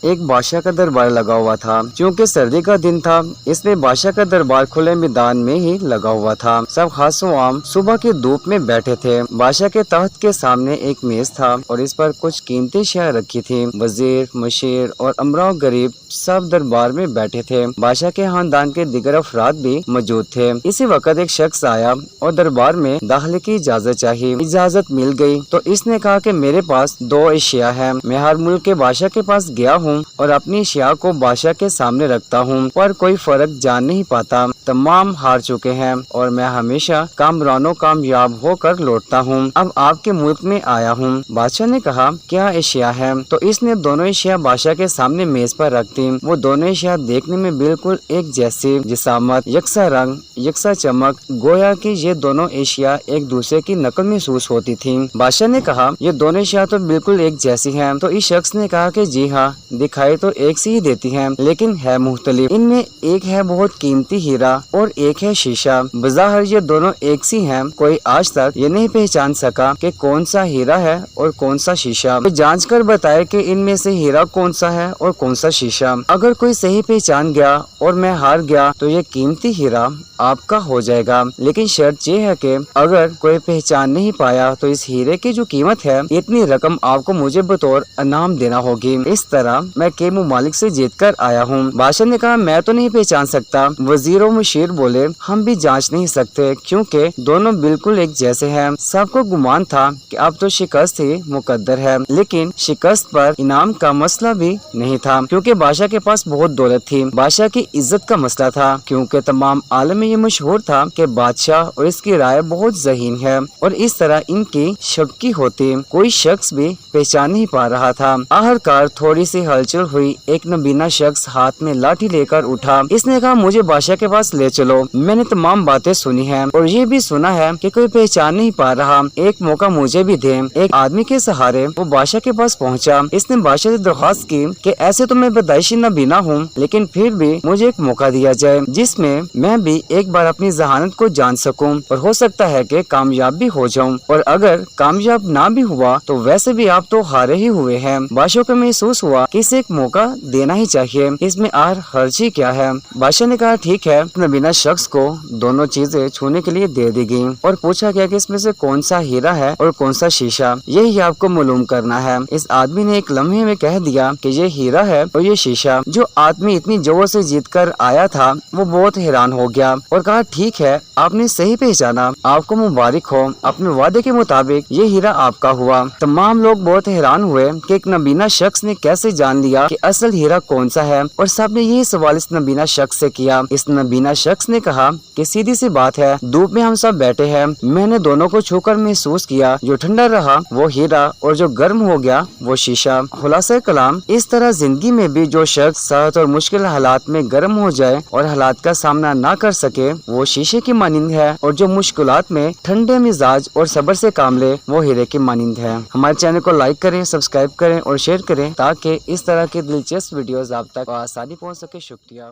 ایک بادشاہ کا دربار لگا ہوا تھا۔ چونکہ سردی کا دن تھا اس لیے بادشاہ کا دربار کھلے میدان میں ہی لگا ہوا تھا۔ سب خاص و عام صبح کی دھوپ میں بیٹھے تھے۔ بادشاہ کے تخت کے سامنے ایک میز تھا اور اس پر کچھ قیمتی اشیاء رکھی تھی۔ وزیر، مشیر اور امراء و غریب سب دربار میں بیٹھے تھے۔ بادشاہ کے خاندان کے دیگر افراد بھی موجود تھے۔ اسی وقت ایک شخص آیا اور دربار میں داخلے کی اجازت چاہی۔ اجازت مل گئی تو اس نے کہا کہ میرے پاس 2 اشیاء ہیں۔ میں ہر ملک کے بادشاہ کے پاس گیا ہوں اور اپنی اشیاء کو بادشاہ کے سامنے رکھتا ہوں، پر کوئی فرق جان نہیں پاتا۔ تمام ہار چکے ہیں اور میں ہمیشہ کامرانوں کامیاب ہو کر لوٹتا ہوں۔ اب آپ کے ملک میں آیا ہوں۔ بادشاہ نے کہا کیا اشیاء ہیں؟ تو اس نے دونوں اشیاء بادشاہ کے سامنے میز پر رکھ دی۔ وہ دونوں اشیاء دیکھنے میں بالکل ایک جیسی، جسامت، یکساں رنگ، یکساں چمک، گویا کہ یہ دونوں اشیاء ایک دوسرے کی نقل محسوس ہوتی تھیں۔ بادشاہ نے کہا یہ دونوں اشیاء تو بالکل ایک جیسی ہیں۔ تو اس شخص نے کہا کہ جی ہاں، دکھائی تو ایک سی ہی دیتی ہیں لیکن ہے مختلف۔ ان میں ایک ہے بہت قیمتی ہیرا اور ایک ہے شیشہ۔ بظاہر یہ دونوں ایک سی ہیں، کوئی آج تک یہ نہیں پہچان سکا کہ کون سا ہیرا ہے اور کون سا شیشہ۔ تو جانچ کر بتائے کہ ان میں سے ہیرا کون سا ہے اور کون سا شیشہ۔ اگر کوئی صحیح پہچان گیا اور میں ہار گیا تو یہ قیمتی ہیرا آپ کا ہو جائے گا، لیکن شرط یہ ہے کہ اگر کوئی پہچان نہیں پایا تو اس ہیرے کی جو قیمت ہے اتنی رقم آپ کو مجھے بطور انعام دینا ہوگی۔ اس طرح میں کئی ممالک سے جیت کر آیا ہوں۔ بادشاہ نے کہا میں تو نہیں پہچان سکتا۔ وزیر و مشیر بولے ہم بھی جانچ نہیں سکتے کیونکہ دونوں بالکل ایک جیسے ہیں۔ سب کو گمان تھا کہ اب تو شکست ہی مقدر ہے، لیکن شکست پر انعام کا مسئلہ بھی نہیں تھا کیونکہ بادشاہ کے پاس بہت دولت تھی۔ بادشاہ کی عزت کا مسئلہ تھا کیونکہ تمام عالم میں یہ مشہور تھا کہ بادشاہ اور اس کی رائے بہت ذہین ہے اور اس طرح ان کی شبکی ہوتی کوئی شخص بھی پہچان نہیں پا رہا تھا۔ آخرکار تھوڑی سی ہلچل ہوئی، ایک نابینا شخص ہاتھ میں لاٹھی لے کر اٹھا۔ اس نے کہا مجھے بادشاہ کے پاس لے چلو، میں نے تمام باتیں سنی ہیں اور یہ بھی سنا ہے کہ کوئی پہچان نہیں پا رہا، ایک موقع مجھے بھی دے۔ ایک آدمی کے سہارے وہ بادشاہ کے پاس پہنچا۔ اس نے بادشاہ سے درخواست کی کہ ایسے تو میں پیدائشی نابینا ہوں لیکن پھر بھی مجھے ایک موقع دیا جائے جس میں میں بھی ایک بار اپنی ذہانت کو جان سکوں اور ہو سکتا ہے کہ کامیاب بھی ہو جاؤں، اور اگر کامیاب نہ بھی ہوا تو ویسے بھی آپ تو ہارے ہی ہوئے ہیں۔ بادشاہ کو محسوس ہوا کہ اسے ایک موقع دینا ہی چاہیے، اس میں حرج ہی کیا ہے۔ بادشاہ نے کہا ٹھیک ہے۔ نابینا شخص کو دونوں چیزیں چھونے کے لیے دے دی گئی اور پوچھا گیا کہ اس میں سے کون سا ہیرا ہے اور کون سا شیشہ، یہی آپ کو معلوم کرنا ہے۔ اس آدمی نے ایک لمحے میں کہہ دیا کہ یہ ہیرا ہے اور یہ شیشہ۔ جو آدمی اتنی جوش سے جیت کر آیا تھا وہ بہت حیران ہو گیا اور کہا ٹھیک ہے، آپ نے صحیح پہچانا، آپ کو مبارک ہو، اپنے وعدے کے مطابق یہ ہیرا آپ کا ہوا۔ تمام لوگ بہت حیران ہوئے کہ ایک نابینا شخص نے کیسے جان لیا کہ اصل ہیرا کون سا ہے، اور سب نے یہی سوال اس نابینا شخص سے کیا۔ اس نابینا شخص نے کہا کہ سیدھی سی بات ہے، دھوپ میں ہم سب بیٹھے ہیں، میں نے دونوں کو چھو کر محسوس کیا، جو ٹھنڈا رہا وہ ہیرا اور جو گرم ہو گیا وہ شیشہ۔ خلاصہ کلام، اس طرح زندگی میں بھی جو شخص سخت اور مشکل حالات میں گرم ہو جائے اور حالات کا سامنا نہ کر سکے وہ شیشے کی مانند ہے، اور جو مشکلات میں ٹھنڈے مزاج اور صبر سے کام لے وہ ہیرے کی مانند ہے۔ ہمارے چینل کو لائک کریں، سبسکرائب کریں اور شیئر کریں تاکہ اس طرح کے دلچسپ ویڈیوز آپ تک آسانی پہنچ سکے۔ شکریہ۔